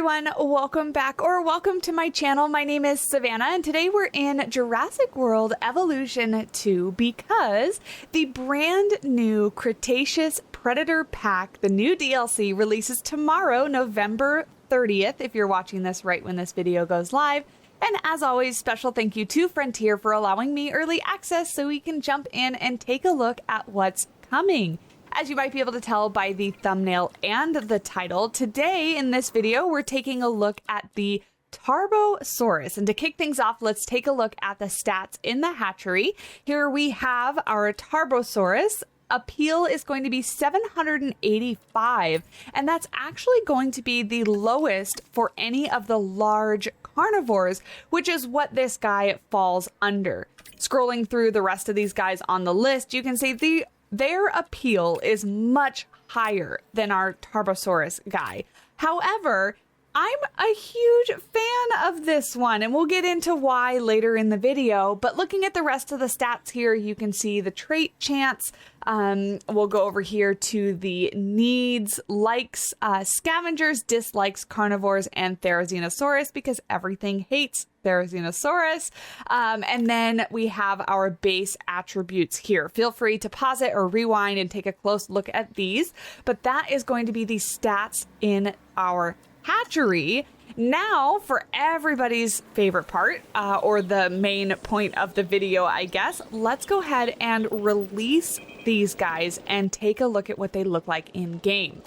everyone, welcome back or welcome to my channel. My name is Savannah and today we're in Jurassic World Evolution 2 because the brand new Cretaceous Predator Pack, the new DLC, releases tomorrow, November 30th, if you're watching this right when this video goes live. And as always, special thank you to Frontier for allowing me early access so we can jump in and take a look at what's coming. As you might be able to tell by the thumbnail and the title, today in this video, we're taking a look at the Tarbosaurus. And to kick things off, let's take a look at the stats in the hatchery. Here we have our Tarbosaurus. Appeal is going to be 785, and that's actually going to be the lowest for any of the large carnivores, which is what this guy falls under. Scrolling through the rest of these guys on the list, you can see their appeal is much higher than our Tarbosaurus guy. However, I'm a huge fan of this one, and we'll get into why later in the video. But looking at the rest of the stats here, you can see the trait chance. We'll go over here to the needs, likes, scavengers, dislikes, carnivores, and Therizinosaurus, because everything hates Therizinosaurus. And then we have our base attributes here. Feel free to pause it or rewind and take a close look at these. But that is going to be the stats in our hatchery. Now for everybody's favorite part, or the main point of the video, I guess, let's go ahead and release these guys and take a look at what they look like in game.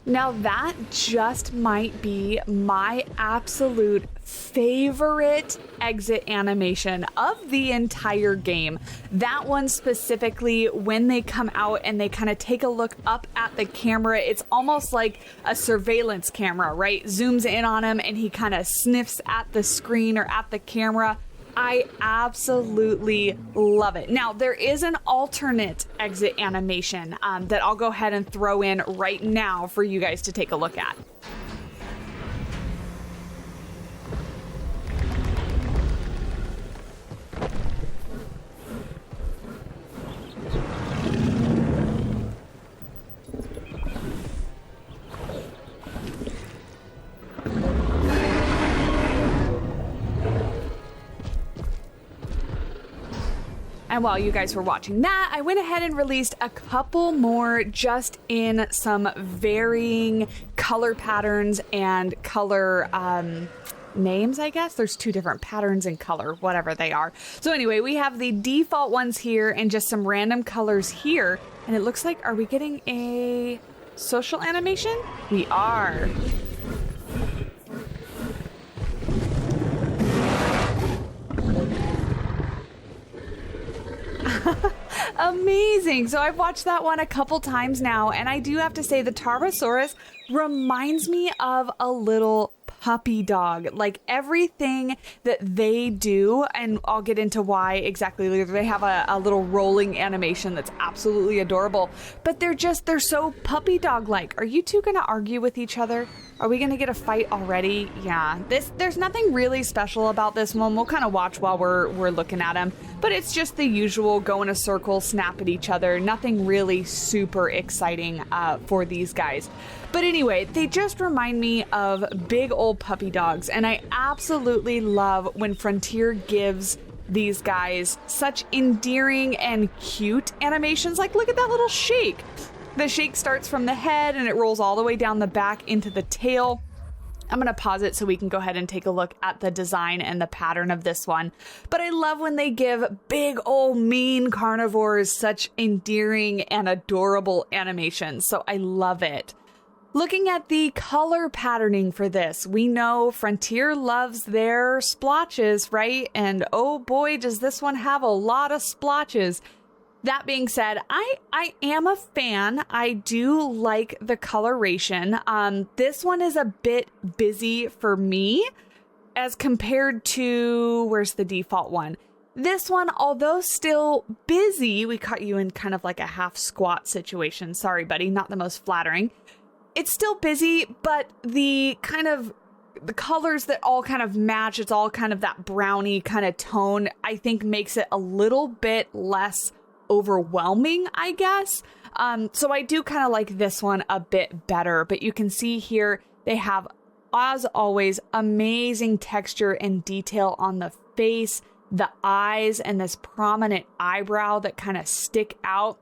Now that just might be my absolute favorite exit animation of the entire game. That one specifically, when they come out and they kind of take a look up at the camera, it's almost like a surveillance camera, right? Zooms in on him and he kind of sniffs at the screen or at the camera. I absolutely love it. Now, there is an alternate exit animation that I'll go ahead and throw in right now for you guys to take a look at. And while you guys were watching that, I went ahead and released a couple more just in some varying color patterns and color names, I guess. There's two different patterns in color, whatever they are. So anyway, we have the default ones here and just some random colors here. And it looks like, are we getting a social animation? We are. Amazing. So I've watched that one a couple times now, and I do have to say the Tarbosaurus reminds me of a little puppy dog. Like everything that they do, and I'll get into why exactly later. They have a little rolling animation that's absolutely adorable, but they're so puppy dog like. Are you two gonna argue with each other? Are we gonna get a fight already? Yeah, there's nothing really special about this one. We'll kind of watch while we're looking at them, but it's just the usual go in a circle, snap at each other. Nothing really super exciting for these guys. But anyway, they just remind me of big old puppy dogs, and I absolutely love when Frontier gives these guys such endearing and cute animations. Like, look at that little shake. The shake starts from the head and it rolls all the way down the back into the tail. I'm going to pause it so we can go ahead and take a look at the design and the pattern of this one. But I love when they give big old mean carnivores such endearing and adorable animations. So I love it. Looking at the color patterning for this, we know Frontier loves their splotches, right? And oh boy, does this one have a lot of splotches. That being said, I am a fan. I do like the coloration. This one is a bit busy for me as compared to, where's the default one? This one, although still busy, we caught you in kind of like a half squat situation. Sorry, buddy, not the most flattering. It's still busy, but the colors that all kind of match, it's all kind of that browny kind of tone, I think makes it a little bit less overwhelming, I guess. So I do kind of like this one a bit better, but you can see here they have, as always, amazing texture and detail on the face, the eyes, and this prominent eyebrow that kind of stick out.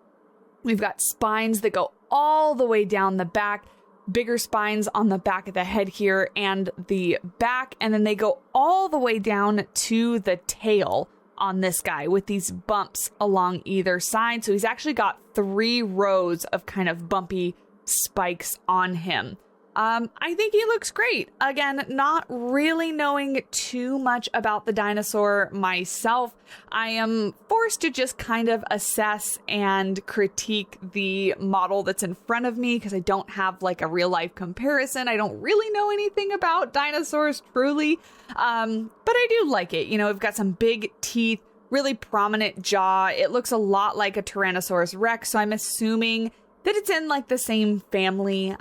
We've got spines that go all the way down the back, bigger spines on the back of the head here and the back, and then they go all the way down to the tail on this guy with these bumps along either side. So he's actually got 3 rows of kind of bumpy spikes on him. I think he looks great. Again, not really knowing too much about the dinosaur myself, I am forced to just kind of assess and critique the model that's in front of me because I don't have like a real life comparison. I don't really know anything about dinosaurs truly, but I do like it. You know, we've got some big teeth, really prominent jaw. It looks a lot like a Tyrannosaurus Rex, so I'm assuming that it's in like the same family,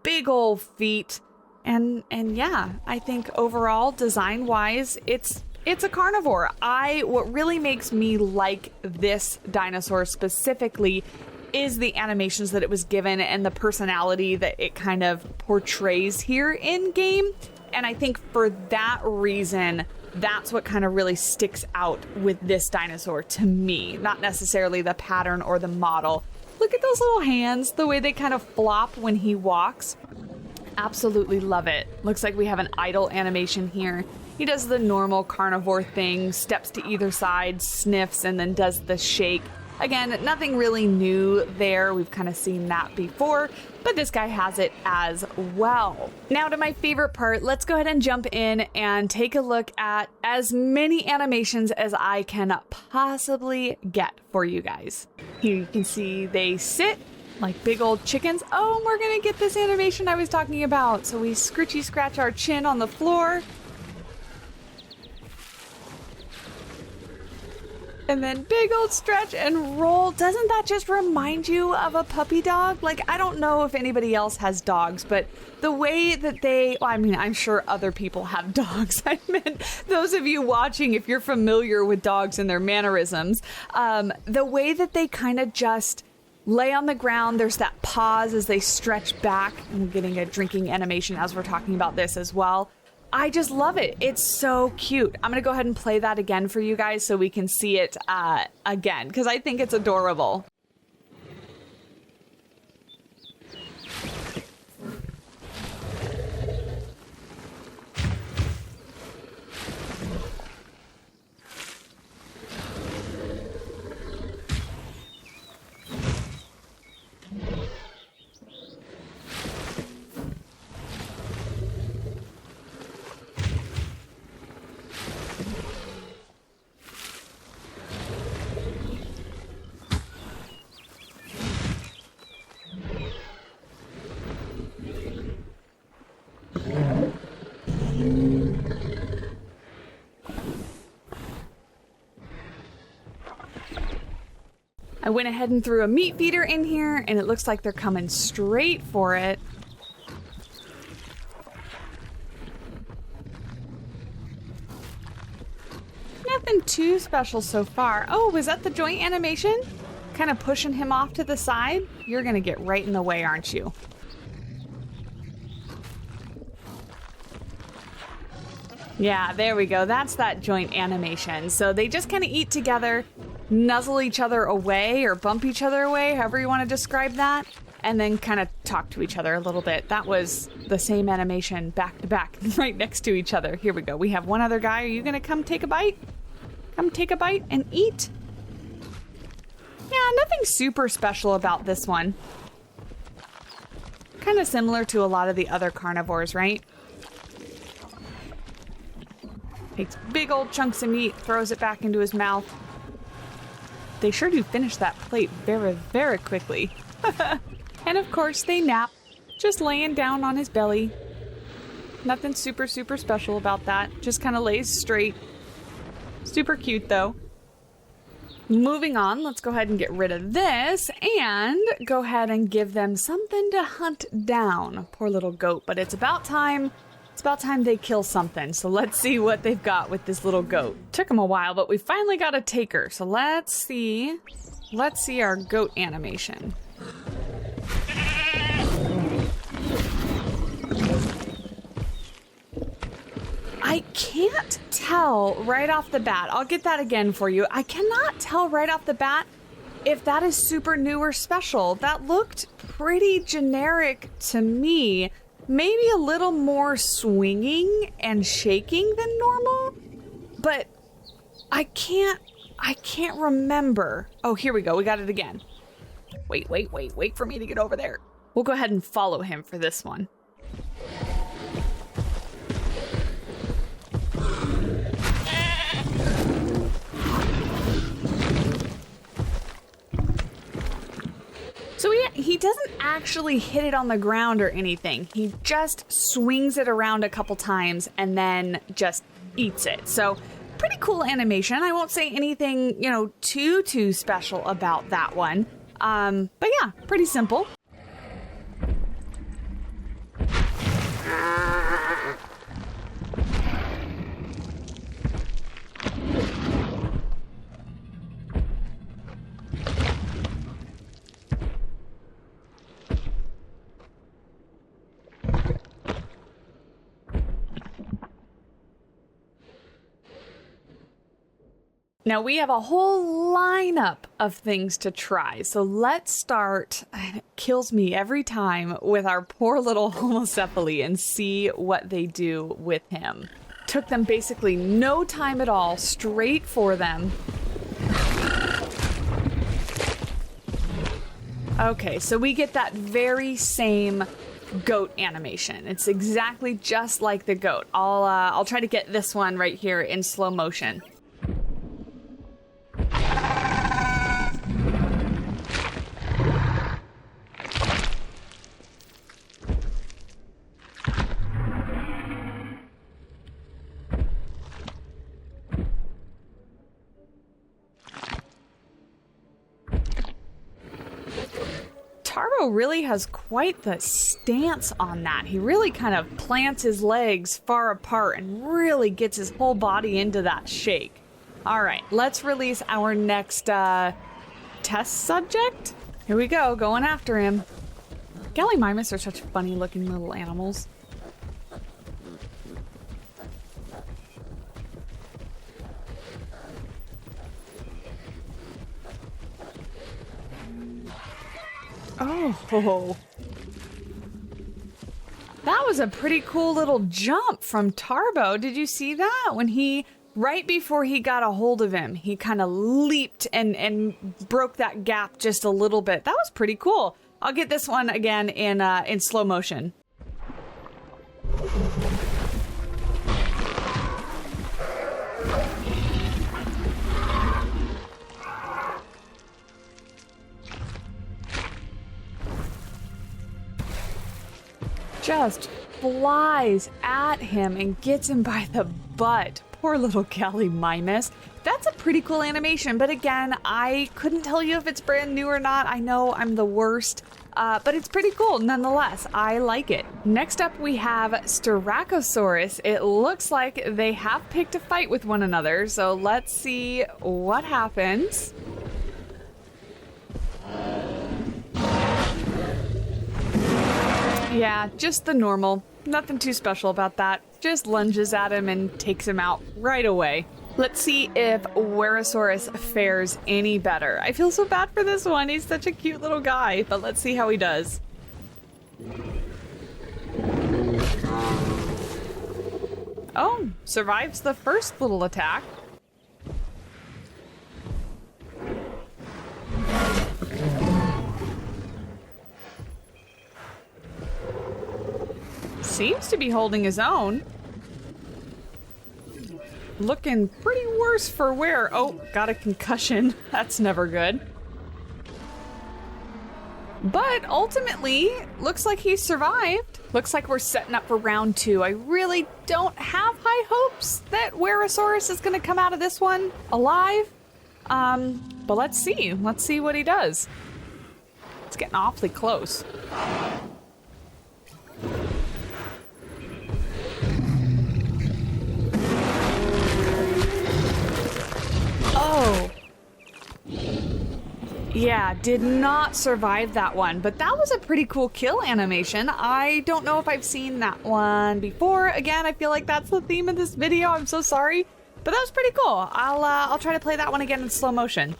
big old feet. And yeah, I think overall design wise, it's a carnivore. What really makes me like this dinosaur specifically is the animations that it was given and the personality that it kind of portrays here in game. And I think for that reason, that's what kind of really sticks out with this dinosaur to me, not necessarily the pattern or the model. Look at those little hands, the way they kind of flop when he walks. Absolutely love it. Looks like we have an idle animation here. He does the normal carnivore thing, steps to either side, sniffs, and then does the shake. Again, nothing really new there. We've kind of seen that before, but this guy has it as well. Now to my favorite part, let's go ahead and jump in and take a look at as many animations as I can possibly get for you guys. Here you can see they sit like big old chickens. Oh, we're gonna get this animation I was talking about. So we scritchy scratch our chin on the floor. And then big old stretch and roll. Doesn't that just remind you of a puppy dog? Like, I don't know if anybody else has dogs, but the way that I'm sure other people have dogs. I meant those of you watching, if you're familiar with dogs and their mannerisms, the way that they kind of just lay on the ground, there's that pause as they stretch back. I'm getting a drinking animation as we're talking about this as well. I just love it. It's so cute. I'm going to go ahead and play that again for you guys so we can see it again, because I think it's adorable. I went ahead and threw a meat feeder in here, and it looks like they're coming straight for it. Nothing too special so far. Oh, was that the joint animation? Kind of pushing him off to the side? You're gonna get right in the way, aren't you? Yeah, there we go. That's that joint animation. So they just kind of eat together, nuzzle each other away or bump each other away, however you want to describe that, and then kind of talk to each other a little bit. That was the same animation back to back, right next to each other. Here we go. We have one other guy. Are you going to come take a bite? Come take a bite and eat? Yeah, nothing super special about this one. Kind of similar to a lot of the other carnivores, right? Takes big old chunks of meat, throws it back into his mouth. They sure do finish that plate very, very quickly. And of course they nap, just laying down on his belly. Nothing super, super special about that. Just kind of lays straight. Super cute though. Moving on, let's go ahead and get rid of this and go ahead and give them something to hunt down. Poor little goat, but it's about time. It's about time they kill something. So let's see what they've got with this little goat. Took them a while, but we finally got a taker. So let's see. Let's see our goat animation. I can't tell right off the bat. I'll get that again for you. I cannot tell right off the bat if that is super new or special. That looked pretty generic to me. Maybe a little more swinging and shaking than normal, but I can't remember. Oh, here we go. We got it again. Wait for me to get over there. We'll go ahead and follow him for this one. So he doesn't actually hit it on the ground or anything. He just swings it around a couple times and then just eats it. So pretty cool animation. I won't say anything, too special about that one. But yeah, pretty simple. Now we have a whole lineup of things to try. So let's start, and it kills me every time, with our poor little Homocephaly and see what they do with him. Took them basically no time at all, straight for them. Okay, so we get that very same goat animation. It's exactly just like the goat. I'll try to get this one right here in slow motion. Tarbo really has quite the stance on that. He really kind of plants his legs far apart and really gets his whole body into that shake. All right, let's release our next test subject. Here we go, going after him. Gallimimus are such funny looking little animals. Oh, that was a pretty cool little jump from Tarbo. Did you see that? When right before he got a hold of him, he kind of leaped and broke that gap just a little bit. That was pretty cool. I'll get this one again in slow motion. Just flies at him and gets him by the butt. Poor little Gallimimus. That's a pretty cool animation, but again, I couldn't tell you if it's brand new or not. I know I'm the worst, but it's pretty cool nonetheless. I like it. Next up, we have Styracosaurus. It looks like they have picked a fight with one another, so let's see what happens. Yeah, just the normal. Nothing too special about that. Just lunges at him and takes him out right away. Let's see if Werosaurus fares any better. I feel so bad for this one. He's such a cute little guy, but let's see how he does. Oh, survives the first little attack. Seems to be holding his own. Looking pretty worse for wear. Oh, got a concussion. That's never good. But ultimately, looks like he survived. Looks like we're setting up for round 2. I really don't have high hopes that Werosaurus is going to come out of this one alive. But let's see. Let's see what he does. It's getting awfully close. Oh. Yeah, did not survive that one, but that was a pretty cool kill animation. I don't know if I've seen that one before. Again, I feel like that's the theme of this video. I'm so sorry, but that was pretty cool. I'll try to play that one again in slow motion.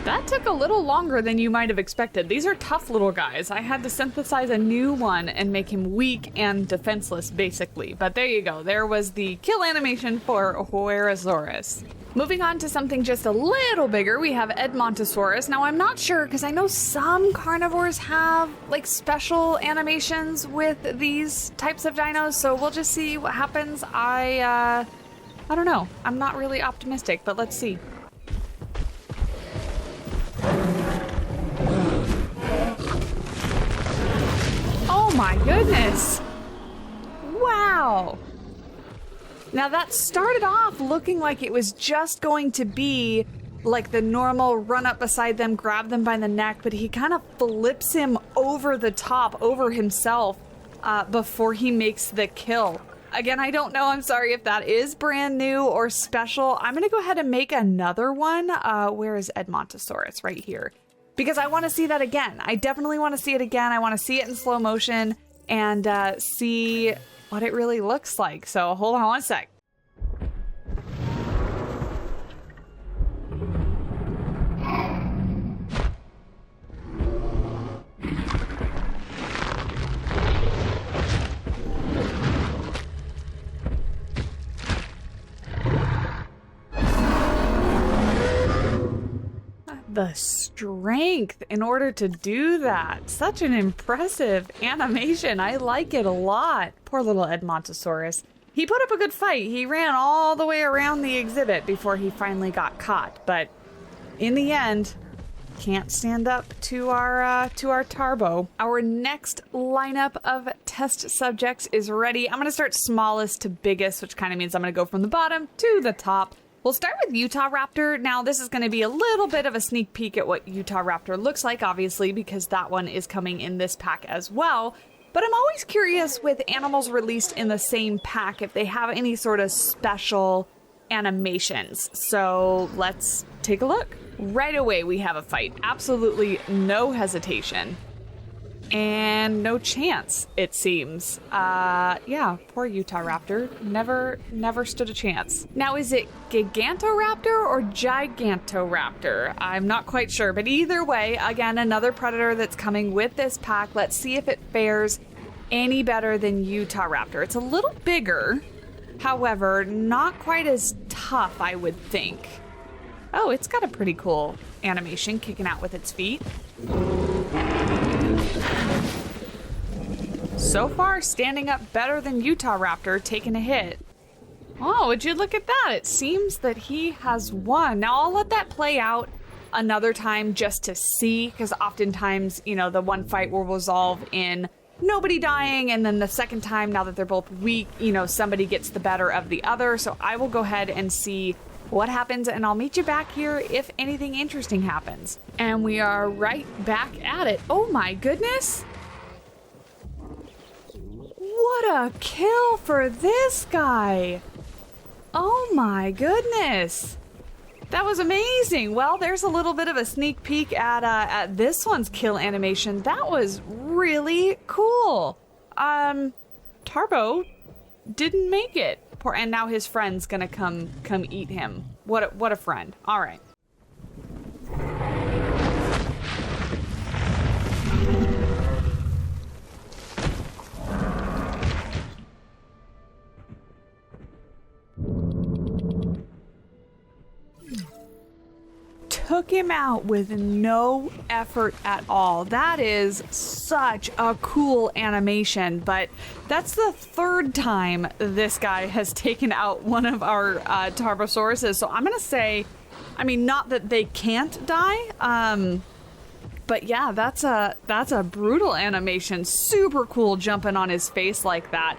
That took a little longer than you might have expected. These are tough little guys. I had to synthesize a new one and make him weak and defenseless, basically. But there you go. There was the kill animation for Utahraptor. Moving on to something just a little bigger, we have Edmontosaurus. Now, I'm not sure, because I know some carnivores have, like, special animations with these types of dinos, so we'll just see what happens. I don't know. I'm not really optimistic, but let's see. Oh my goodness! Wow! Now that started off looking like it was just going to be like the normal run up beside them, grab them by the neck, but he kind of flips him over the top, over himself, before he makes the kill. Again, I don't know, I'm sorry if that is brand new or special. I'm gonna go ahead and make another one. Where is Edmontosaurus? Right here. Because I want to see that again. I definitely want to see it again. I want to see it in slow motion and see what it really looks like. So hold on one sec. The strength in order to do that. Such an impressive animation. I like it a lot. Poor little Edmontosaurus. He put up a good fight. He ran all the way around the exhibit before he finally got caught. But in the end, can't stand up to our Tarbo. Our next lineup of test subjects is ready. I'm going to start smallest to biggest, which kind of means I'm going to go from the bottom to the top. We'll start with Utahraptor. Now, this is going to be a little bit of a sneak peek at what Utahraptor looks like, obviously, because that one is coming in this pack as well. But I'm always curious with animals released in the same pack if they have any sort of special animations. So let's take a look. Right away, we have a fight. Absolutely no hesitation. And no chance, it seems. Yeah, poor Utahraptor. Never stood a chance. Now, is it Gigantoraptor or Gigantoraptor? I'm not quite sure, but either way, again, another predator that's coming with this pack. Let's see if it fares any better than Utahraptor. It's a little bigger, however, not quite as tough, I would think. Oh, it's got a pretty cool animation kicking out with its feet. So far, standing up better than Utahraptor, taking a hit. Oh, would you look at that? It seems that he has won. Now, I'll let that play out another time just to see, because oftentimes, you know, the one fight will resolve in nobody dying, and then the second time, now that they're both weak, you know, somebody gets the better of the other. So I will go ahead and see what happens, and I'll meet you back here if anything interesting happens. And we are right back at it. Oh my goodness! What a kill for this guy! Oh my goodness! That was amazing! Well, there's a little bit of a sneak peek at this one's kill animation. That was really cool! Tarbo didn't make it. And now his friend's gonna come eat him. What a friend. All right. took him out with no effort at all. That is such a cool animation, but that's the third time this guy has taken out one of our Tarbosauruses. So I'm gonna say, I mean, not that they can't die, but yeah, that's a brutal animation. Super cool jumping on his face like that.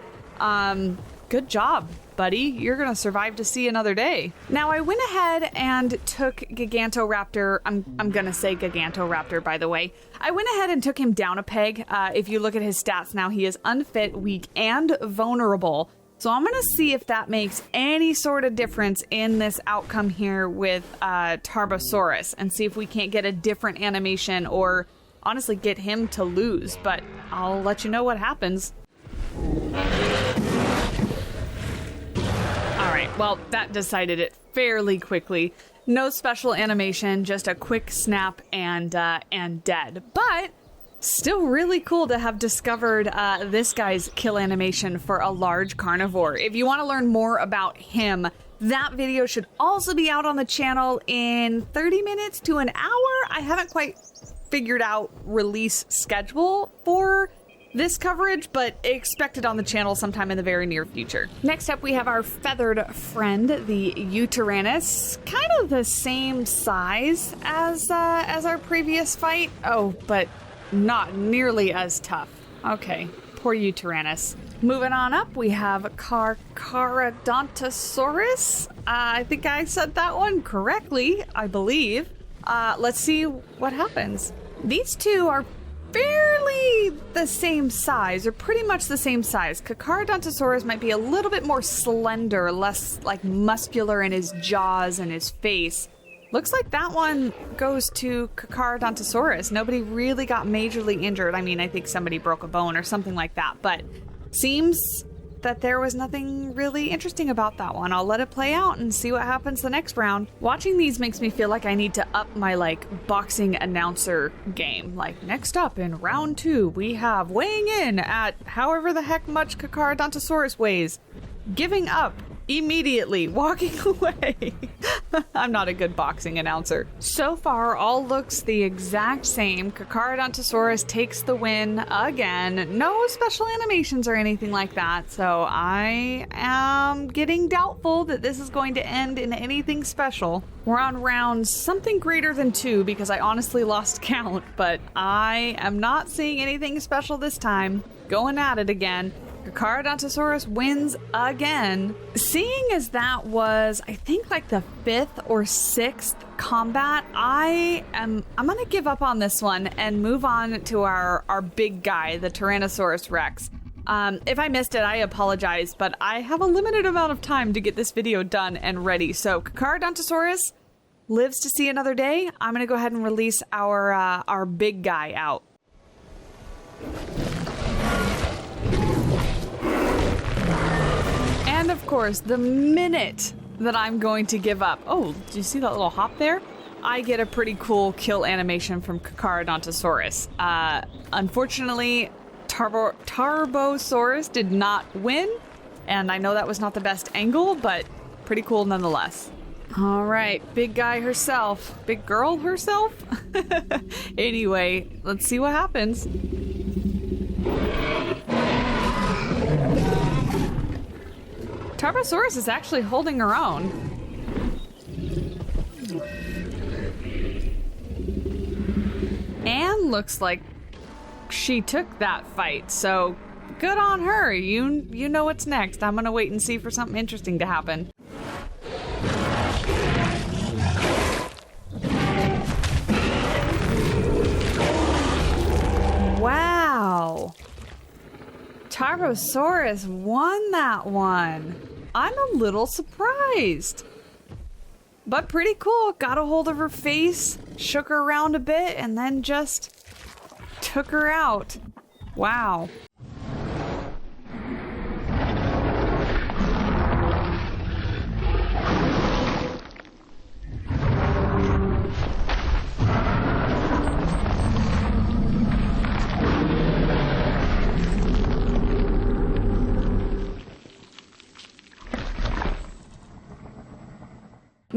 Good job, buddy. You're gonna survive to see another day. Now, I went ahead and took Gigantoraptor. I'm gonna say Gigantoraptor, by the way. I went ahead and took him down a peg. If you look at his stats now, he is unfit, weak, and vulnerable. So I'm gonna see if that makes any sort of difference in this outcome here with Tarbosaurus, and see if we can't get a different animation or honestly get him to lose, but I'll let you know what happens. Alright, well, that decided it fairly quickly. No special animation, just a quick snap and dead. But still really cool to have discovered this guy's kill animation for a large carnivore. If you want to learn more about him, that video should also be out on the channel in 30 minutes to an hour. I haven't quite figured out release schedule for this coverage, but expect it on the channel sometime in the very near future. Next up, we have our feathered friend, the Utahraptor. Kind of the same size as our previous fight. Oh, but not nearly as tough. Okay, poor Utahraptor. Moving on up, we have Gigantoraptor. I think I said that one correctly, I believe. Let's see what happens. These two are fairly the same size, or pretty much the same size. Gigantoraptor might be a little bit more slender, less like muscular in his jaws and his face. Looks like that one goes to Gigantoraptor. Nobody really got majorly injured. I mean, I think somebody broke a bone or something like that, but seems that there was nothing really interesting about that one. I'll let it play out and see what happens the next round. Watching these makes me feel like I need to up my boxing announcer game. Like, next up in round 2, we have weighing in at however the heck much Gigantoraptor weighs, giving up immediately, walking away. I'm not a good boxing announcer. So far, all looks the exact same. Gigantoraptor takes the win again. No special animations or anything like that, so I am getting doubtful that this is going to end in anything special. We're on round something greater than 2 because I honestly lost count, but I am not seeing anything special this time. Going at it again. Gigantoraptor wins again. Seeing as that was, I think, like the 5th or 6th combat, I'm gonna give up on this one and move on to our big guy, the Tyrannosaurus Rex. If I missed it, I apologize, but I have a limited amount of time to get this video done and ready. So Gigantoraptor lives to see another day. I'm gonna go ahead and release our big guy out. And of course, the minute that I'm going to give up, oh, do you see that little hop there? I get a pretty cool kill animation from Gigantoraptor. Unfortunately, Tarbosaurus did not win, and I know that was not the best angle, but pretty cool nonetheless. All right, big guy herself, big girl herself? Anyway, let's see what happens. Tarbosaurus is actually holding her own. And looks like she took that fight, so good on her. You know what's next. I'm gonna wait and see for something interesting to happen. Wow. Tarbosaurus won that one. I'm a little surprised. But pretty cool. Got a hold of her face, shook her around a bit, and then just took her out. Wow.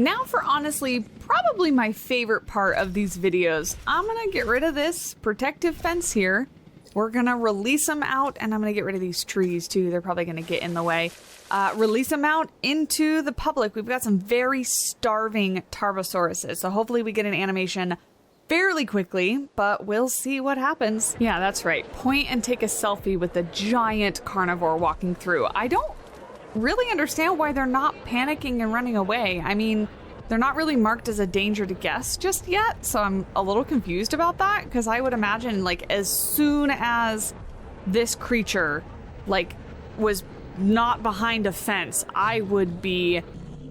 Now for honestly, probably my favorite part of these videos. I'm gonna get rid of this protective fence here. We're gonna release them out, and I'm gonna get rid of these trees too. They're probably gonna get in the way. Release them out into the public. We've got some very starving Tarbosauruses, so hopefully we get an animation fairly quickly, but we'll see what happens. Yeah, that's right. Point and take a selfie with the giant carnivore walking through. I don't really understand why they're not panicking and running away. I mean, they're not really marked as a danger to guests just yet, so I'm a little confused about that, because I would imagine, like, as soon as this creature, like, was not behind a fence, I would be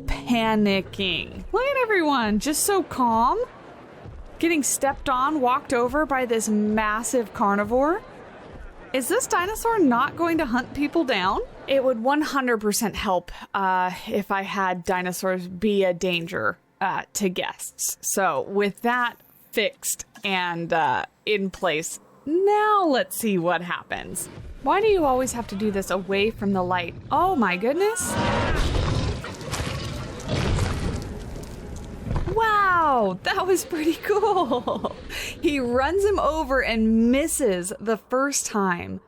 panicking. Look at everyone, just so calm. Getting stepped on, walked over by this massive carnivore. Is this dinosaur not going to hunt people down? It would 100% help if I had dinosaurs be a danger to guests. So with that fixed and in place, now let's see what happens. Why do you always have to do this away from the light? Oh my goodness. Wow, that was pretty cool. He runs him over and misses the first time,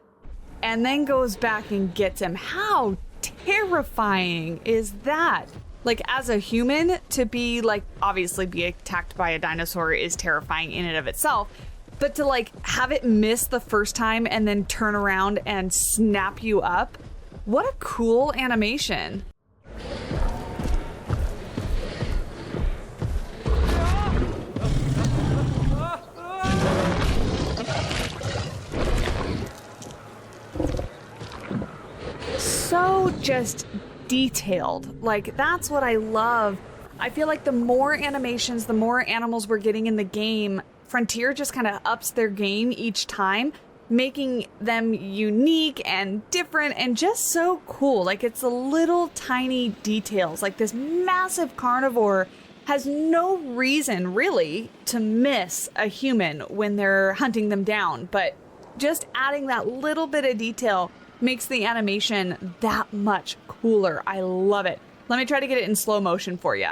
and then goes back and gets him. How terrifying is that? Like, as a human, to be, like, obviously be attacked by a dinosaur is terrifying in and of itself, but to, like, have it miss the first time and then turn around and snap you up, what a cool animation. So just detailed. Like, that's what I love. I feel like the more animations, the more animals we're getting in the game, Frontier just kind of ups their game each time, making them unique and different and just so cool. Like, it's the little tiny details. Like, this massive carnivore has no reason really to miss a human when they're hunting them down, but just adding that little bit of detail makes the animation that much cooler. I love it. Let me try to get it in slow motion for you.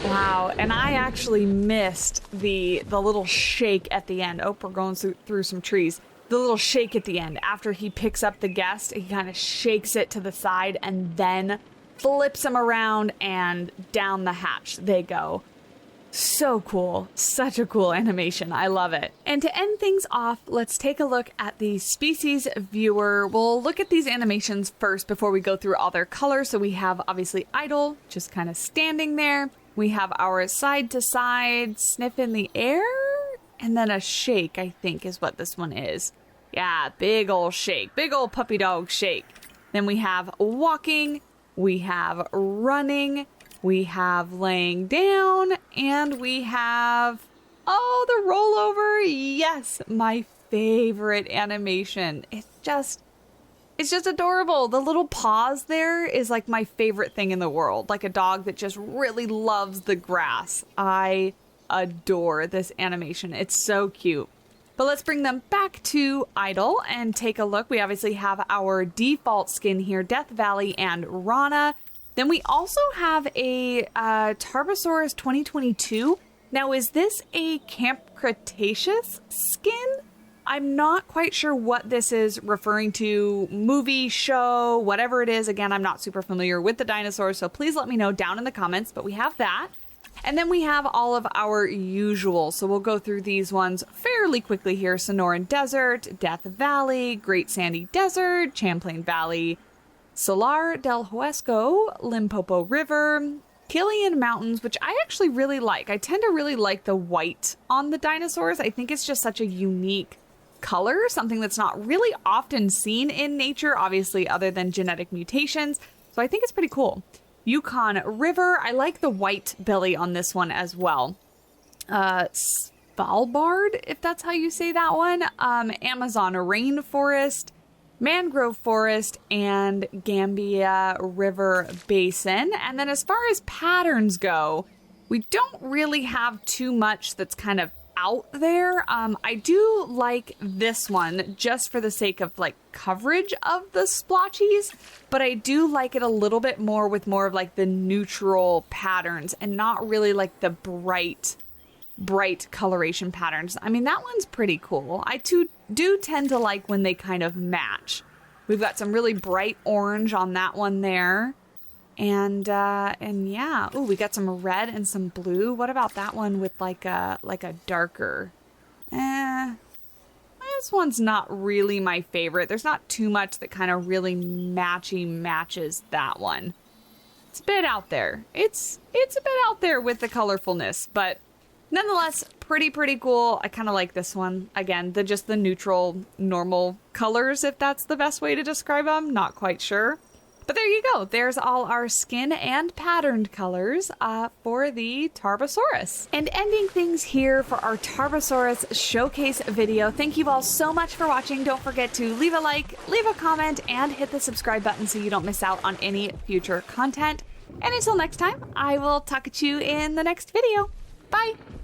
Wow, and I actually missed the little shake at the end. Oh, we're going through some trees. The little shake at the end. After he picks up the guest, he kind of shakes it to the side and then flips him around and down the hatch they go. So cool. Such a cool animation. I love it. And to end things off, let's take a look at the species viewer. We'll look at these animations first before we go through all their colors. So we have obviously idle, just kind of standing there. We have our side to side sniff in the air, and then a shake, I think is what this one is. Yeah, big old shake, big old puppy dog shake. Then we have walking, we have running, we have laying down, and we have, oh, the rollover. Yes, my favorite animation. It's just adorable. The little paws there is like my favorite thing in the world. Like a dog that just really loves the grass. I adore this animation. It's so cute. But let's bring them back to idle and take a look. We obviously have our default skin here, Death Valley and Rana. Then we also have a Tarbosaurus 2022. Now, is this a Camp Cretaceous skin? I'm not quite sure what this is referring to, movie, show, whatever it is. Again, I'm not super familiar with the dinosaurs, so please let me know down in the comments, but we have that. And then we have all of our usual, so we'll go through these ones fairly quickly here. Sonoran Desert, Death Valley, Great Sandy Desert, Champlain Valley, Salar del Huesco, Limpopo River, Killian Mountains, which I actually really like. I tend to really like the white on the dinosaurs. I think it's just such a unique color, something that's not really often seen in nature, obviously, other than genetic mutations. So I think it's pretty cool. Yukon River, I like the white belly on this one as well. Svalbard, if that's how you say that one, Amazon rainforest, mangrove forest, and Gambia River Basin. And then as far as patterns go, we don't really have too much that's kind of out there. I do like this one just for the sake of like coverage of the splotchies, but I do like it a little bit more with more of like the neutral patterns and not really like the bright coloration patterns. I mean, that one's pretty cool. I do tend to like when they kind of match. We've got some really bright orange on that one there. And yeah, ooh, we got some red and some blue. What about that one with like a darker? This one's not really my favorite. There's not too much that kind of really matches that one. It's a bit out there. It's a bit out there with the colorfulness, but nonetheless, pretty cool. I kind of like this one. Again, just the neutral, normal colors, if that's the best way to describe them. Not quite sure. But there you go. There's all our skin and patterned colors for the Tarbosaurus. And ending things here for our Tarbosaurus showcase video. Thank you all so much for watching. Don't forget to leave a like, leave a comment, and hit the subscribe button so you don't miss out on any future content. And until next time, I will talk to you in the next video. Bye!